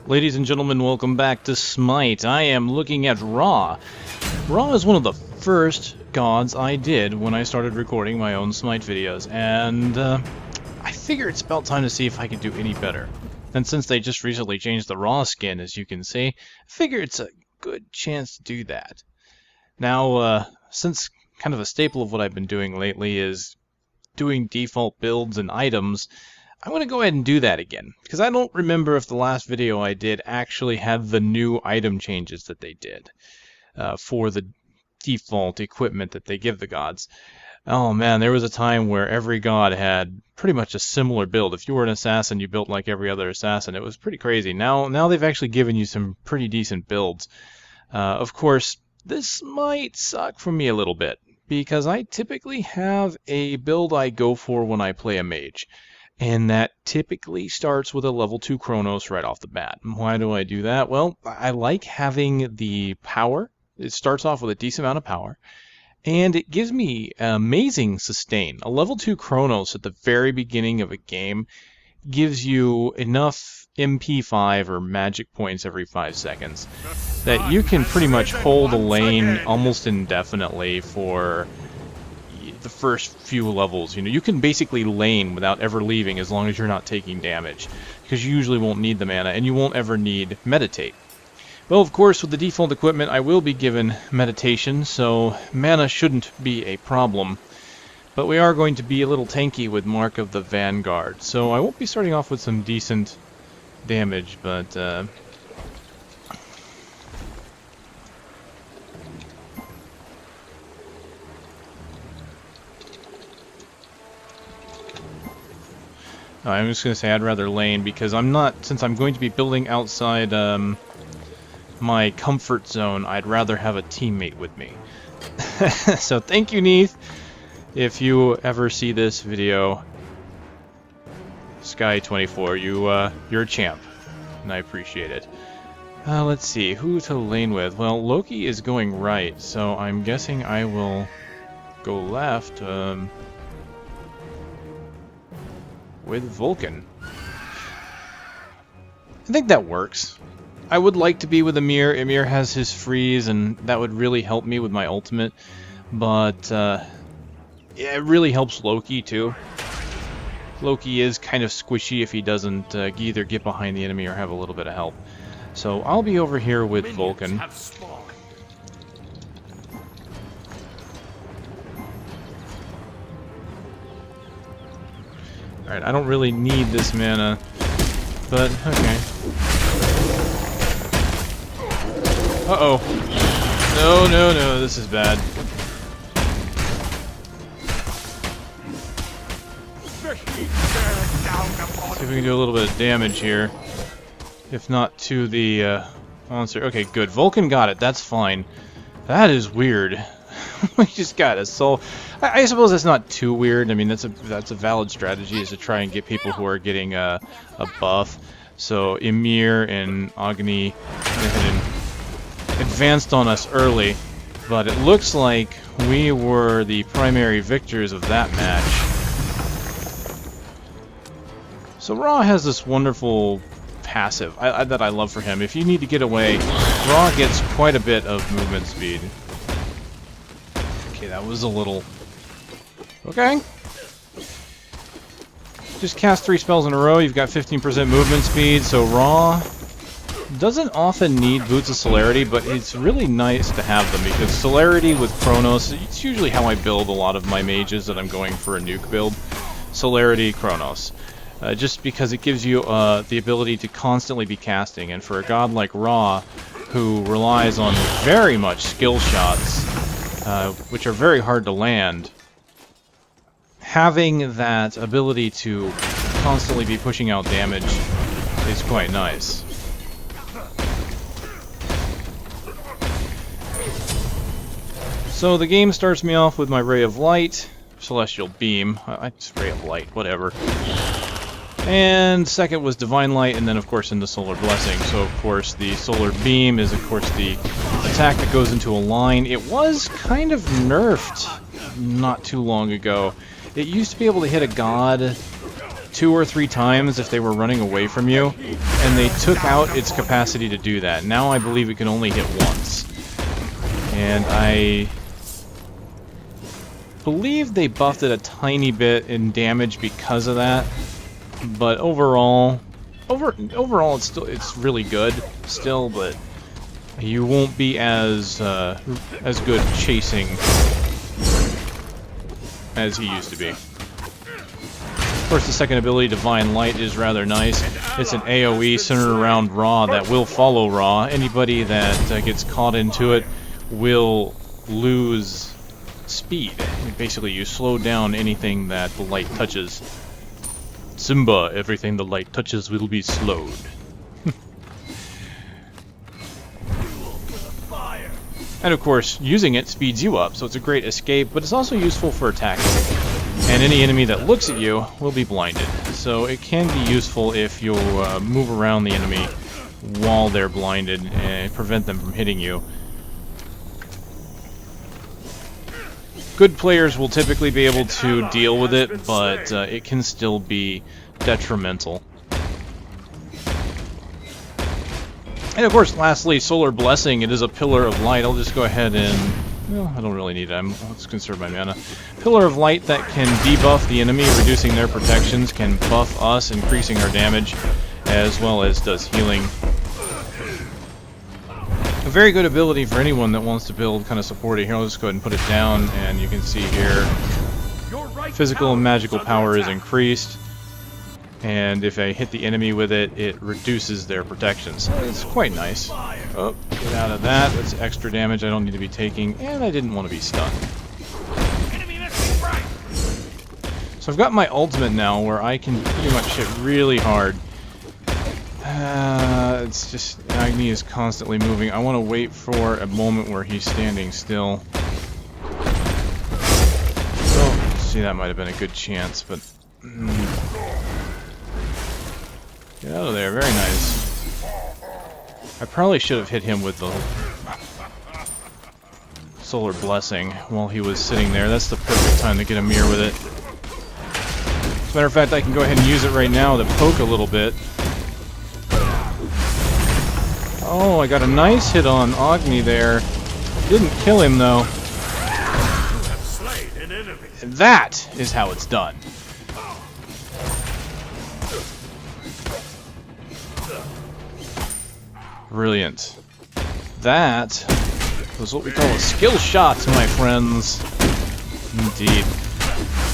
Ladies and gentlemen, welcome back to Smite. I am looking at Ra. Ra is one of the first gods I did when I started recording my own Smite videos, and I figure it's about time to see if I can do any better. And since they just recently changed the Ra skin, as you can see, I figure it's a good chance to do that. Now, since kind of a staple of what I've been doing lately is doing default builds and items, I'm going to go ahead and do that again, because I don't remember if the last video I did actually had the new item changes that they did for the default equipment that they give the gods. Oh man, there was a time where every god had pretty much a similar build. If you were an assassin, you built like every other assassin. It was pretty crazy. Now they've actually given you some pretty decent builds. Of course, this might suck for me a little bit, because I typically have a build I go for when I play a mage. And that typically starts with a level 2 Chronos right off the bat. Why do I do that? Well, I like having the power. It starts off with a decent amount of power, and it gives me amazing sustain. A level 2 Chronos at the very beginning of a game gives you enough MP5 or magic points every 5 seconds that you can pretty much hold a lane almost indefinitely for the first few levels. You know, you can basically lane without ever leaving as long as you're not taking damage, because you usually won't need the mana and you won't ever need meditate. Well, of course, with the default equipment I will be given meditation, so mana shouldn't be a problem, but we are going to be a little tanky with Mark of the Vanguard, so I won't be starting off with some decent damage, but I'm just going to say I'd rather lane, because since I'm going to be building outside my comfort zone, I'd rather have a teammate with me. So thank you, Neith. If you ever see this video, Sky24, you're a champ, and I appreciate it. Let's see, who to lane with? Well, Loki is going right, so I'm guessing I will go left. With Vulcan. I think that works. I would like to be with Ymir. Ymir has his freeze, and that would really help me with my ultimate. But yeah, it really helps Loki too. Loki is kind of squishy if he doesn't either get behind the enemy or have a little bit of help. So I'll be over here with Vulcan. Alright, I don't really need this mana, but okay. Uh-oh. No, this is bad. See if we can do a little bit of damage here. If not to the monster. Okay, good. Vulcan got it, that's fine. That is weird. We just got a soul. I suppose that's not too weird. I mean, that's a valid strategy, is to try and get people who are getting a buff. So Ymir and Agni went ahead and advanced on us early, but it looks like we were the primary victors of that match. So Ra has this wonderful passive that I love for him. If you need to get away, Ra gets quite a bit of movement speed. Okay, that was a little... Okay. Just cast 3 spells in a row, you've got 15% movement speed, so Ra doesn't often need Boots of Celerity, but it's really nice to have them, because Celerity with Chronos, it's usually how I build a lot of my mages that I'm going for a nuke build. Celerity, Chronos. Just because it gives you the ability to constantly be casting, and for a god like Ra, who relies on very much skill shots, which are very hard to land, having that ability to constantly be pushing out damage is quite nice. So the game starts me off with my Ray of Light, Celestial Beam, it's Ray of Light, whatever. And second was Divine Light, and then of course into Solar Blessing. So of course the Solar Beam is of course the attack that goes into a line. It was kind of nerfed not too long ago. It used to be able to hit a god 2 or 3 times if they were running away from you, and they took out its capacity to do that. Now I believe it can only hit once. And I believe they buffed it a tiny bit in damage because of that, but overall it's really good still, but you won't be as good chasing as he used to be. Of course, the second ability, Divine Light, is rather nice. It's an AoE centered around Ra that will follow Ra. Anybody that gets caught into it will lose speed. Basically, you slow down anything that the light touches. Simba, everything the light touches will be slowed. And of course, using it speeds you up, so it's a great escape, but it's also useful for attacking. And any enemy that looks at you will be blinded. So it can be useful if you move around the enemy while they're blinded and prevent them from hitting you. Good players will typically be able to deal with it, but it can still be detrimental. And of course, lastly, Solar Blessing. It is a Pillar of Light. I'll just go ahead and... well, I don't really need it. Let's conserve my mana. Pillar of Light that can debuff the enemy, reducing their protections, can buff us, increasing our damage, as well as does healing. A very good ability for anyone that wants to build kind of support it. Here, I'll just go ahead and put it down, and you can see here, physical and magical power is increased. And if I hit the enemy with it, it reduces their protection. So it's quite nice. Oh, get out of that. That's extra damage I don't need to be taking, and I didn't want to be stunned. So I've got my ultimate now where I can pretty much hit really hard. It's just, Agni is constantly moving. I want to wait for a moment where he's standing still. Oh, see, that might have been a good chance, but... get out of there, very nice. I probably should have hit him with the Solar Blessing while he was sitting there. That's the perfect time to get a mirror with it. As a matter of fact, I can go ahead and use it right now to poke a little bit. Oh, I got a nice hit on Agni there. Didn't kill him, though. And that is how it's done. Brilliant. That was what we call a skill shot, my friends. Indeed.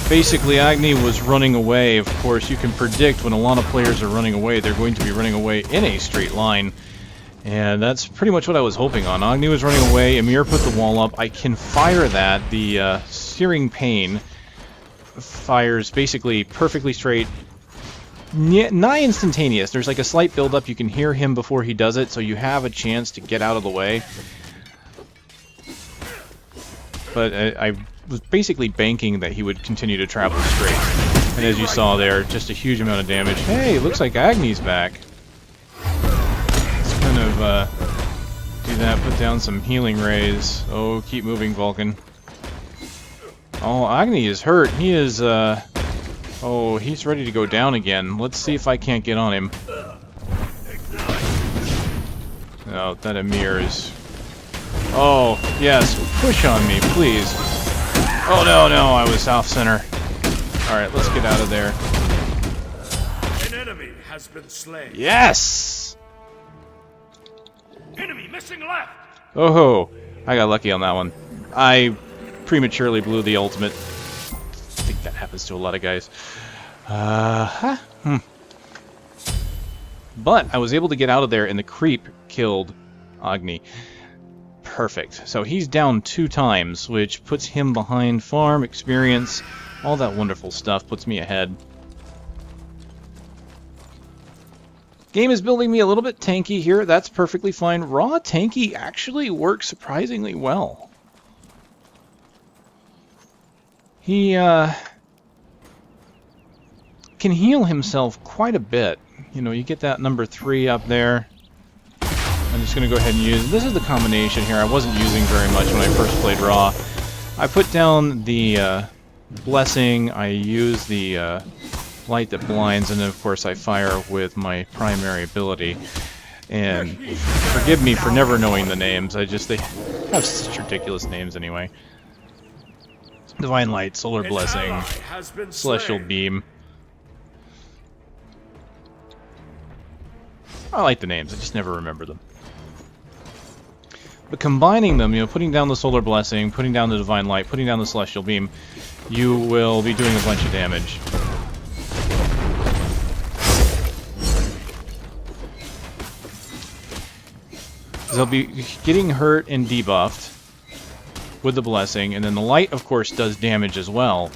Basically, Agni was running away. Of course, you can predict when a lot of players are running away, they're going to be running away in a straight line. And that's pretty much what I was hoping on. Agni was running away, Amir put the wall up. I can fire that. The Searing Pain fires basically perfectly straight. Nigh instantaneous. There's like a slight build-up. You can hear him before he does it, so you have a chance to get out of the way. But I was basically banking that he would continue to travel straight. And as you saw there, just a huge amount of damage. Hey, looks like Agni's back. Let's kind of do that, put down some healing rays. Oh, keep moving, Vulcan. Oh, Agni is hurt. He is, oh, he's ready to go down again. Let's see if I can't get on him. Oh, that Amir is... oh, yes, push on me, please. Oh, no, I was off-center. Alright, let's get out of there. An enemy has been slain. Yes! Enemy missing left! Oh, I got lucky on that one. I prematurely blew the ultimate. I think that happens to a lot of guys. But I was able to get out of there, and the creep killed Agni. Perfect. So he's down 2 times, which puts him behind farm, experience, all that wonderful stuff, puts me ahead. Game is building me a little bit tanky here. That's perfectly fine. Raw tanky actually works surprisingly well. He can heal himself quite a bit. You know, you get that number 3 up there. I'm just going to go ahead and use... this is the combination here. I wasn't using very much when I first played Raw. I put down the Blessing. I used the light that blinds, and then of course I fire with my primary ability. And forgive me for never knowing the names, they have such ridiculous names anyway. Divine Light, Solar Blessing, Celestial Beam. I like the names, I just never remember them. But combining them, you know, putting down the Solar Blessing, putting down the Divine Light, putting down the Celestial Beam, you will be doing a bunch of damage. They'll be getting hurt and debuffed with the Blessing, and then the Light, of course, does damage as well.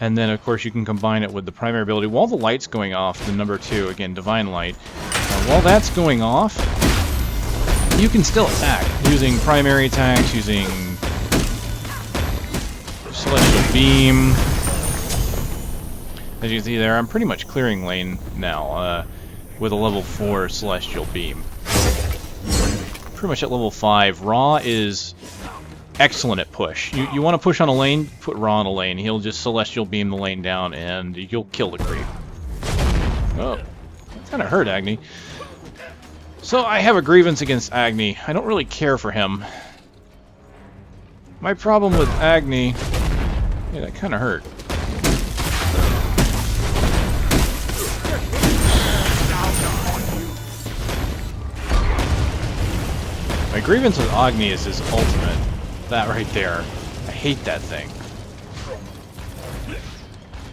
And then, of course, you can combine it with the primary ability. While the light's going off, the number 2, again, Divine Light, while that's going off, you can still attack using primary attacks, using Celestial Beam. As you can see there, I'm pretty much clearing lane now with a level 4 Celestial Beam. Pretty much at level 5. Ra is excellent at push. You want to push on a lane, put Ra on a lane. He'll just Celestial Beam the lane down and you'll kill the creep. Oh, that kind of hurt Agni. So I have a grievance against Agni. I don't really care for him. My problem with Agni... Yeah, that kind of hurt. My grievance with Agni is his ultimate. That right there. I hate that thing.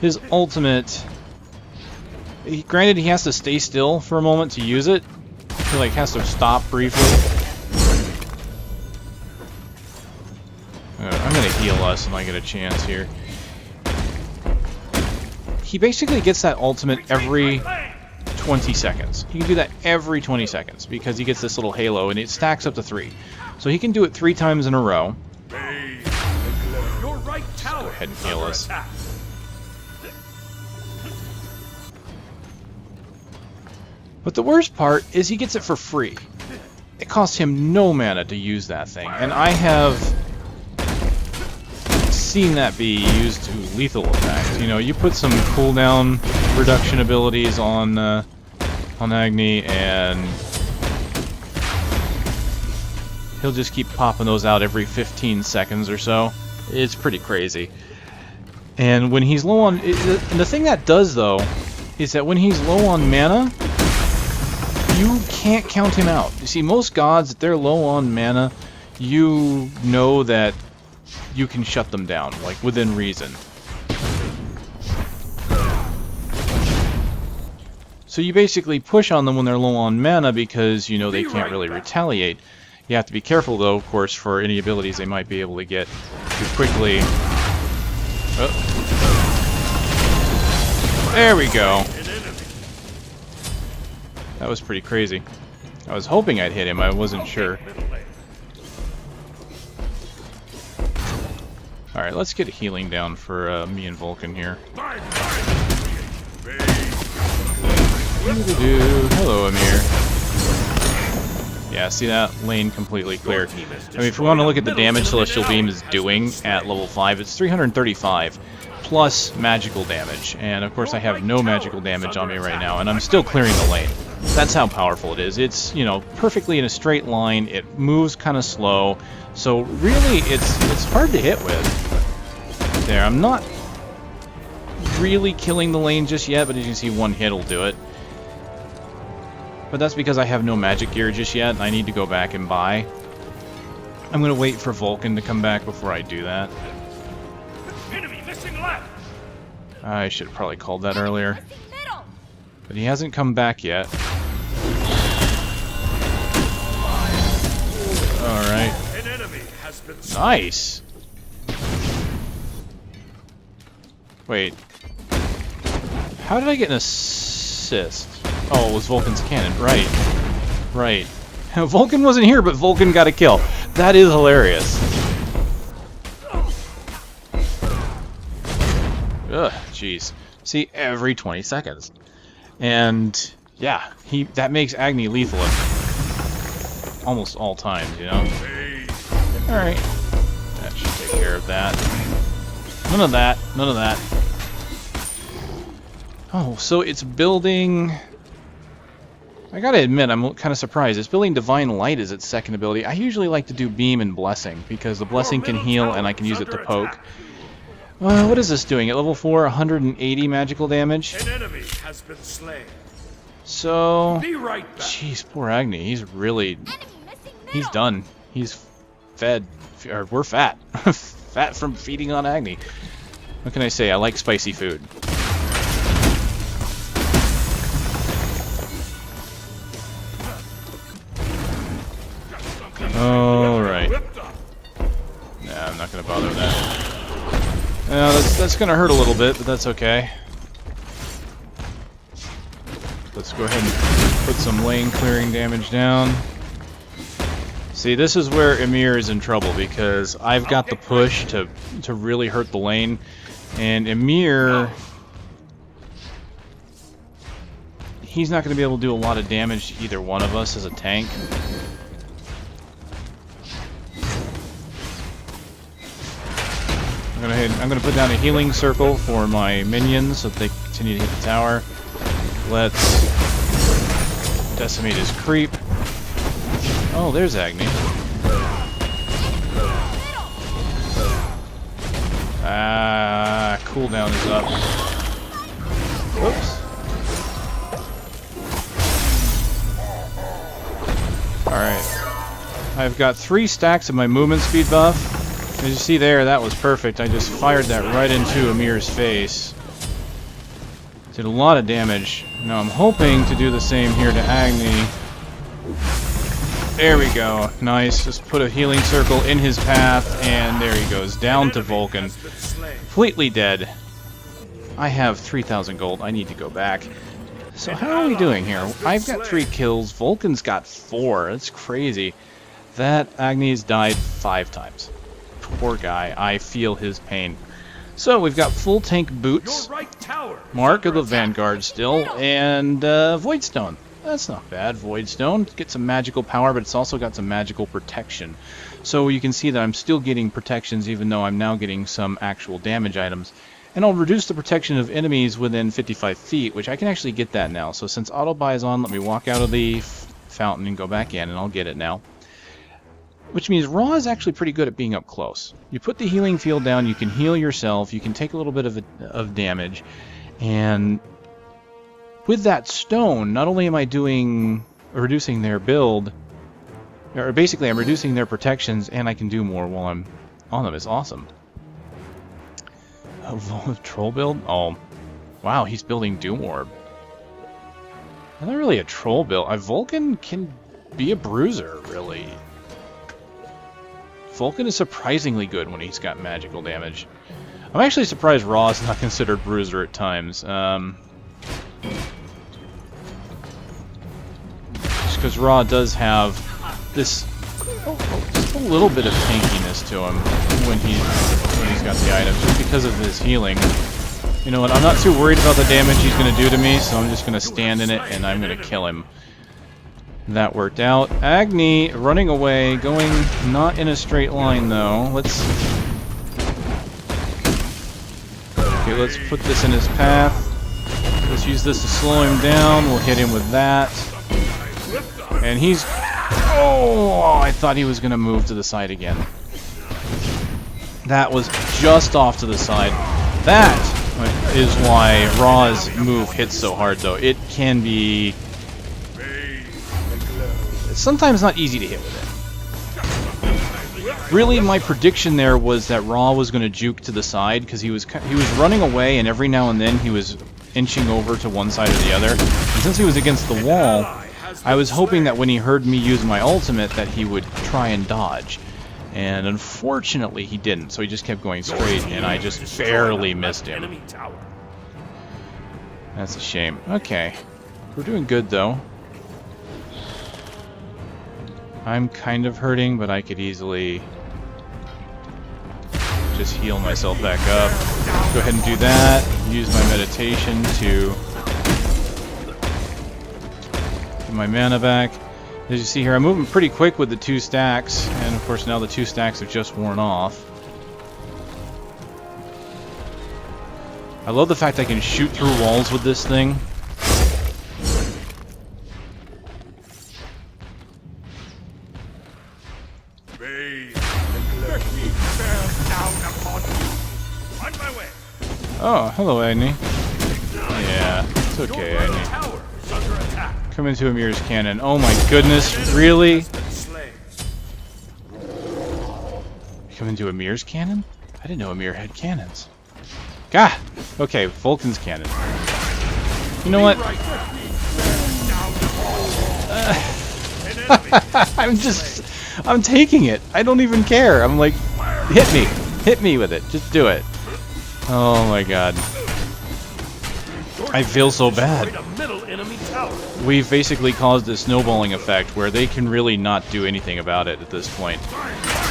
His ultimate... Granted, he has to stay still for a moment to use it. He like has to stop briefly. I'm gonna heal us when I get a chance here. He basically gets that ultimate every 20 seconds. He can do that every 20 seconds because he gets this little halo and it stacks up to 3. So he can do it 3 times in a row. Your right tower. Go ahead and heal us. But the worst part is he gets it for free. It costs him no mana to use that thing, and I have seen that be used to lethal effect. You know, you put some cooldown reduction abilities on Agni, and he'll just keep popping those out every 15 seconds or so. It's pretty crazy. And when he's low on... the thing that does, though, is that when he's low on mana, you can't count him out. You see, most gods, if they're low on mana, you know that you can shut them down, like, within reason. So you basically push on them when they're low on mana because you know they can't really retaliate. You have to be careful, though, of course, for any abilities they might be able to get too quickly. Oh. There we go. That was pretty crazy. I was hoping I'd hit him, I wasn't sure. Alright, let's get a healing down for me and Vulcan here. Hello, Amir. Yeah, see that? Lane completely clear. I mean, if we want to look at the damage Celestial Beam is doing at level 5, it's 335 plus magical damage. And of course I have no magical damage on me right now, and I'm still clearing the lane. That's how powerful it is. It's, you know, perfectly in a straight line. It moves kind of slow. So really, it's hard to hit with. There, I'm not really killing the lane just yet, but as you can see, one hit will do it. But that's because I have no magic gear just yet, and I need to go back and buy. I'm going to wait for Vulcan to come back before I do that. Enemy missing left. I should have probably called that earlier. But he hasn't come back yet. Alright. An enemy has been Nice! Wait. How did I get an assist? Oh, it was Vulcan's cannon. Right. Right. Vulcan wasn't here, but Vulcan got a kill. That is hilarious. Ugh, jeez. See, every 20 seconds. And, yeah, that makes Agni lethal at almost all times, you know? Alright. That should take care of that. None of that. None of that. Oh, so it's building... I gotta admit, I'm kind of surprised. It's building Divine Light as its second ability. I usually like to do Beam and Blessing, because the Blessing can heal and I can use it to poke. What is this doing? At level 4, 180 magical damage? An enemy has been slain. So... Be right back. Jeez, poor Agni. He's really... He's done. He's fed. Or we're fat. Fat from feeding on Agni. What can I say? I like spicy food. Alright. Nah, I'm not gonna bother with that. That's gonna hurt a little bit, but that's okay. Let's go ahead and put some lane clearing damage down. See, this is where Emir is in trouble, because I've got the push to really hurt the lane, and Emir... He's not going to be able to do a lot of damage to either one of us as a tank. I'm gonna put down a healing circle for my minions so that they continue to hit the tower. Let's decimate his creep. Oh, there's Agni. Cooldown is up. Whoops. Alright. I've got 3 stacks of my movement speed buff. As you see there, that was perfect. I just fired that right into Amir's face. Did a lot of damage. Now I'm hoping to do the same here to Agni. There we go. Nice. Just put a healing circle in his path, and there he goes. Down to Vulcan. Completely dead. I have 3,000 gold. I need to go back. So how are we doing here? I've got 3 kills. Vulcan's got 4. That's crazy. That Agni's died 5 times. Poor guy. I feel his pain. So we've got full tank boots, Mark of the Vanguard still, and Voidstone. That's not bad. Voidstone gets some magical power, but it's also got some magical protection. So you can see that I'm still getting protections, even though I'm now getting some actual damage items. And I'll reduce the protection of enemies within 55 feet, which I can actually get that now. So since auto buy is on, let me walk out of the fountain and go back in, and I'll get it now. Which means Raw is actually pretty good at being up close. You put the healing field down, you can heal yourself, you can take a little bit of damage, and with that stone, not only am I reducing their build, or basically I'm reducing their protections, and I can do more while I'm on them. It's awesome. A troll build? Oh, wow, he's building Doom Orb. Not really a troll build. Vulcan can be a bruiser, really. Vulcan is surprisingly good when he's got magical damage. I'm actually surprised Raw is not considered bruiser at times. Just because Raw does have this just a little bit of tankiness to him when he's got the items, just because of his healing. You know what? I'm not too worried about the damage he's going to do to me, so I'm just going to stand in it and I'm going to kill him. That worked out. Agni running away, going not in a straight line though. Let's put this in his path. Let's use this to slow him down. We'll hit him with that. And he's... Oh, I thought he was going to move to the side again. That was just off to the side. That is why Raw's move hits so hard though. It can be... It's sometimes not easy to hit with it. Really, my prediction there was that Raw was going to juke to the side because he was running away, and every now and then he was inching over to one side or the other. And since he was against the wall, I was hoping that when he heard me use my ultimate that he would try and dodge. And unfortunately, he didn't. So he just kept going straight, and I just barely missed him. That's a shame. Okay, we're doing good though. I'm kind of hurting, but I could easily just heal myself back up. Go ahead and do that. Use my meditation to get my mana back. As you see here, I'm moving pretty quick with the 2 stacks, and of course now the 2 stacks have just worn off. I love the fact I can shoot through walls with this thing. Oh, hello, Agni. Yeah, it's okay, Agni. Come into Amir's cannon. Oh my goodness, really? Come into Amir's cannon? I didn't know Amir had cannons. Gah! Okay, Vulcan's cannon. You know what? I'm taking it. I don't even care. I'm like, hit me. Hit me with it. Just do it. Oh my god. I feel so bad. We've basically caused a snowballing effect where they can really not do anything about it at this point.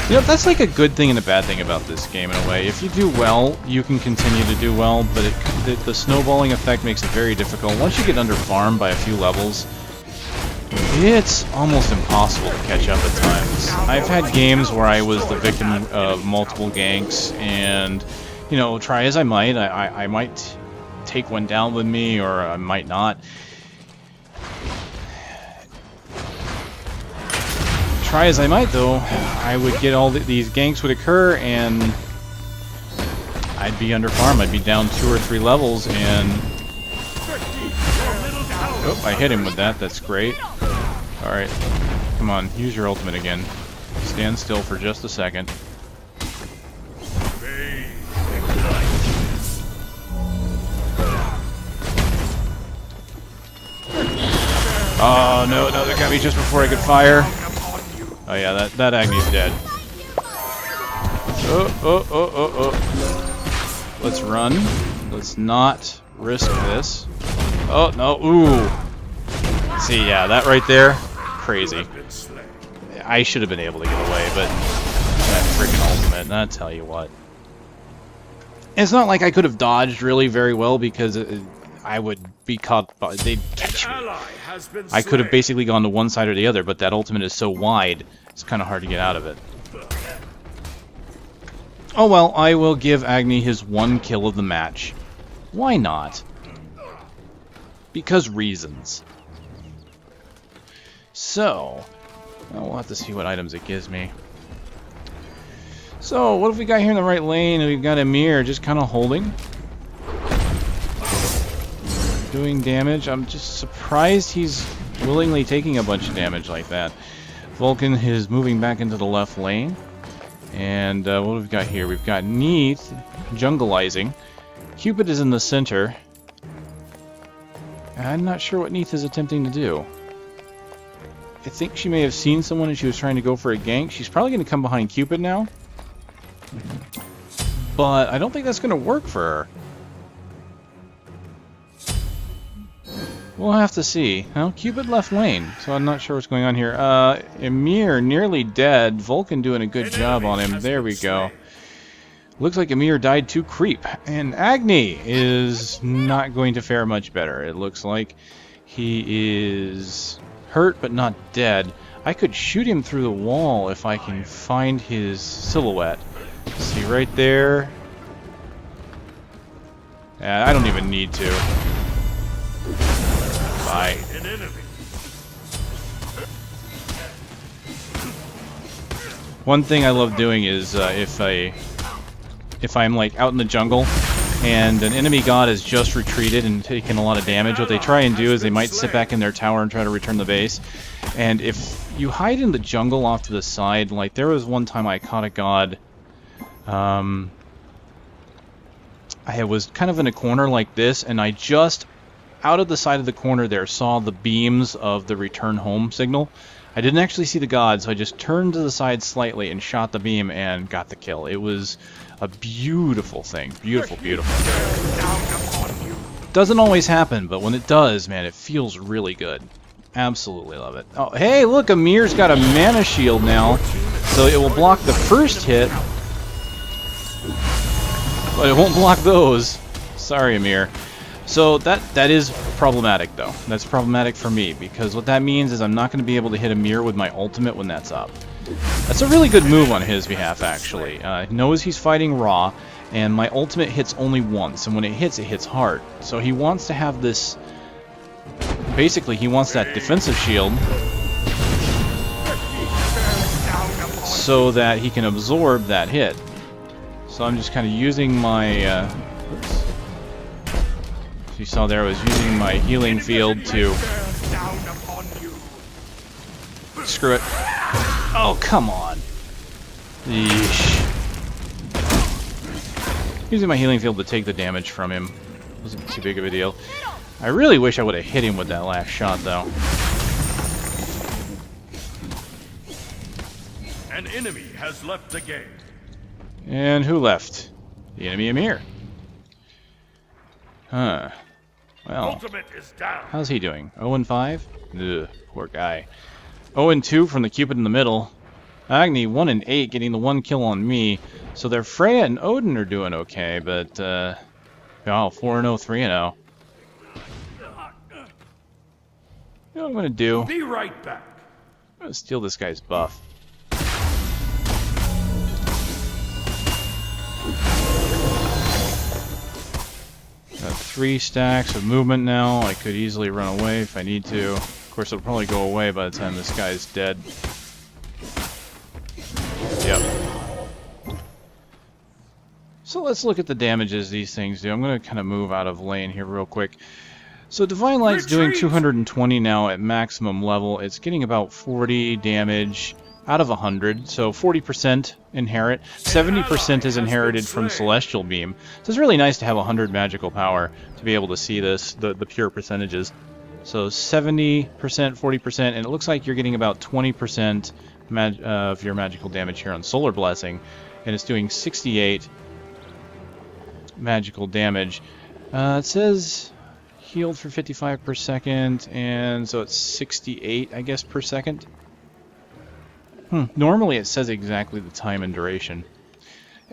You know, that's like a good thing and a bad thing about this game in a way. If you do well, you can continue to do well, but the snowballing effect makes it very difficult. Once you get under farm by a few levels, it's almost impossible to catch up at times. I've had games where I was the victim of multiple ganks, and, you know, try as I might, I might take one down with me, or I might not. Try as I might, though, I would get all these ganks would occur, and I'd be under farm. I'd be down 2 or 3 levels, and oh, I hit him with that. That's great. All right, come on, use your ultimate again. Stand still for just a second. Oh no, no, that got me just before I could fire. Oh yeah, that Agni's dead. Oh. Let's run. Let's not risk this. Oh, no, ooh. See, yeah, that right there, crazy. I should have been able to get away, but that freaking ultimate, I tell you what. It's not like I could have dodged really very well, because I would be caught by, they'd catch me. I could have basically gone to one side or the other, but that ultimate is so wide, it's kind of hard to get out of it. Oh well, I will give Agni his 1 kill of the match. Why not? Because reasons. So, well, we'll have to see what items it gives me. So, what have we got here in the right lane? We've got Amir just kind of holding. Doing damage. I'm just surprised he's willingly taking a bunch of damage like that. Vulcan is moving back into the left lane. And what have we got here? We've got Neith jungleizing. Cupid is in the center. I'm not sure what Neith is attempting to do. I think she may have seen someone and she was trying to go for a gank. She's probably going to come behind Cupid now. But I don't think that's going to work for her. We'll have to see. Well, Cupid left lane, so I'm not sure what's going on here. Amir nearly dead. Vulcan doing a good job on him. There we go. Looks like Amir died to creep. And Agni is not going to fare much better. It looks like he is hurt but not dead. I could shoot him through the wall if I can find his silhouette. See right there? I don't even need to. Bye. One thing I love doing is if I'm like out in the jungle and an enemy god has just retreated and taken a lot of damage, what they try and do is they might sit back in their tower and try to return the base. And if you hide in the jungle off to the side, like there was one time I caught a god, I was kind of in a corner like this, and I just out of the side of the corner there saw the beams of the return home signal. I didn't actually see the god, so I just turned to the side slightly and shot the beam and got the kill. It was a beautiful thing. Beautiful, beautiful. Doesn't always happen, but when it does, man, it feels really good. Absolutely love it. Oh, hey, look, Amir's got a mana shield now, so it will block the first hit, but it won't block those. Sorry, Amir. So that is problematic, though. That's problematic for me, because what that means is I'm not going to be able to hit Amir with my ultimate when that's up. That's a really good move on his behalf, actually. He knows he's fighting Ra, And my ultimate hits only once, and when it hits hard. So he wants to have this... Basically, he wants that defensive shield so that he can absorb that hit. So I'm just kind of using my... oops. As you saw there, I was using my healing field to... Screw it. Oh, come on. Yeesh. Using my healing field to take the damage from him. Wasn't too big of a deal. I really wish I would have hit him with that last shot, though. An enemy has left the game. And who left? The enemy Amir. Huh. Well, Ultimate is down. how's he doing? 0-5? Ugh, poor guy. 0-2 from the Cupid in the middle. Agni 1-8, getting the 1 kill on me. So their Freya and Odin are doing okay, but oh, 4-0, 3-0. You know what I'm gonna do? Be right back. I'm gonna steal this guy's buff. Got 3 stacks of movement now. I could easily run away if I need to. Of course, it'll probably go away by the time this guy's dead. Yep. So let's look at the damages these things do. I'm going to kind of move out of lane here real quick. So Divine Light's doing 220 now at maximum level. It's getting about 40 damage out of 100, so 40% inherit. 70% is inherited from Celestial Beam. So it's really nice to have 100 magical power to be able to see this, the pure percentages. So 70%, 40%, and it looks like you're getting about 20% of your magical damage here on Solar Blessing, and it's doing 68 magical damage. It says healed for 55 per second, and so it's 68, I guess, per second. Normally it says exactly the time and duration.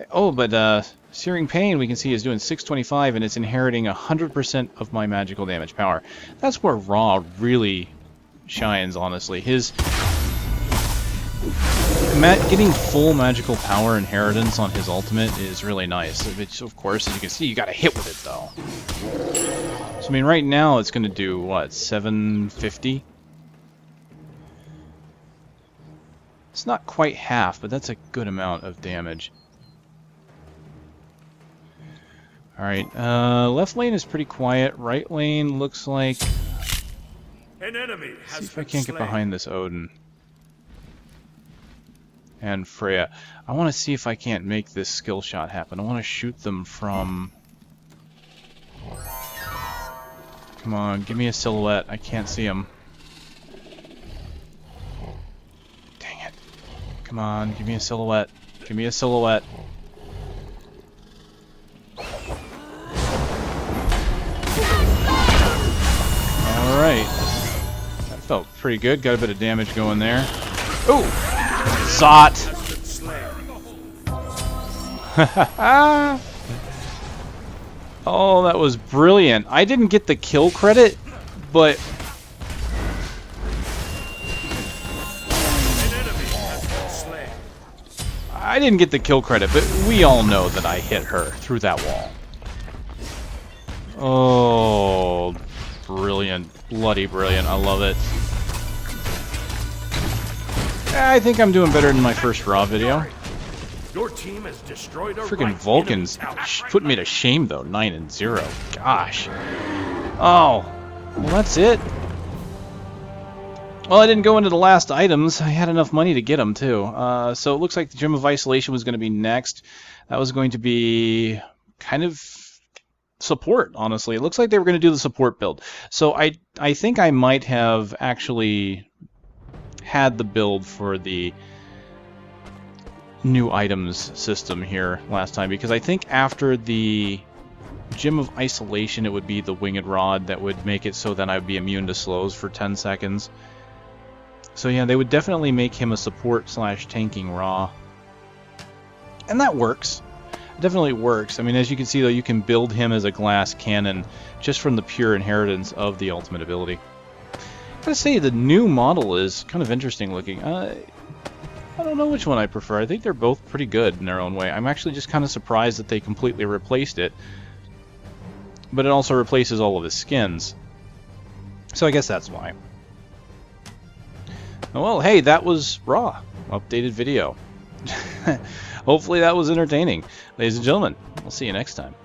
Oh, but Searing Pain, we can see, is doing 625, and it's inheriting 100% of my magical damage power. That's where Ra really shines, honestly. His getting full magical power inheritance on his ultimate is really nice. Which, of course, as you can see, you gotta hit with it, though. So, I mean, right now it's gonna do, what, 750? It's not quite half, but that's a good amount of damage. Alright, left lane is pretty quiet. Right lane looks like... An enemy has See if I been can't get slain. behind this Odin. And Freya. I want to see if I can't make this skill shot happen. I want to shoot them from... Come on, give me a silhouette. I can't see them. Dang it. Come on, give me a silhouette. Give me a silhouette. Alright. That felt pretty good. Got a bit of damage going there. Ooh! Zot! Oh, that was brilliant. I didn't get the kill credit, but... I didn't get the kill credit, but we all know that I hit her through that wall. Oh, brilliant. Bloody brilliant. I love it. I think I'm doing better than my first Raw video. Your team has destroyed a Freaking right Vulcans enemy's put me to shame, though. 9-0. Gosh. Oh. Well, that's it. Well, I didn't go into the last items. I had enough money to get them, too. So it looks like the Gem of Isolation was going to be next. That was going to be kind of support, honestly. It looks like they were going to do the support build. So I think I might have actually had the build for the new items system here last time, because I think after the Gem of Isolation it would be the Winged Rod that would make it so that I would be immune to slows for 10 seconds. So yeah, they would definitely make him a support / tanking Raw. And that works. It definitely works. I mean, as you can see though, you can build him as a glass cannon just from the pure inheritance of the ultimate ability. I gotta say, the new model is kind of interesting looking. I don't know which one I prefer. I think they're both pretty good in their own way. I'm actually just kind of surprised that they completely replaced it. But it also replaces all of his skins. So I guess that's why. Well, hey, that was Raw. Updated video. Hopefully that was entertaining. Ladies and gentlemen, we'll see you next time.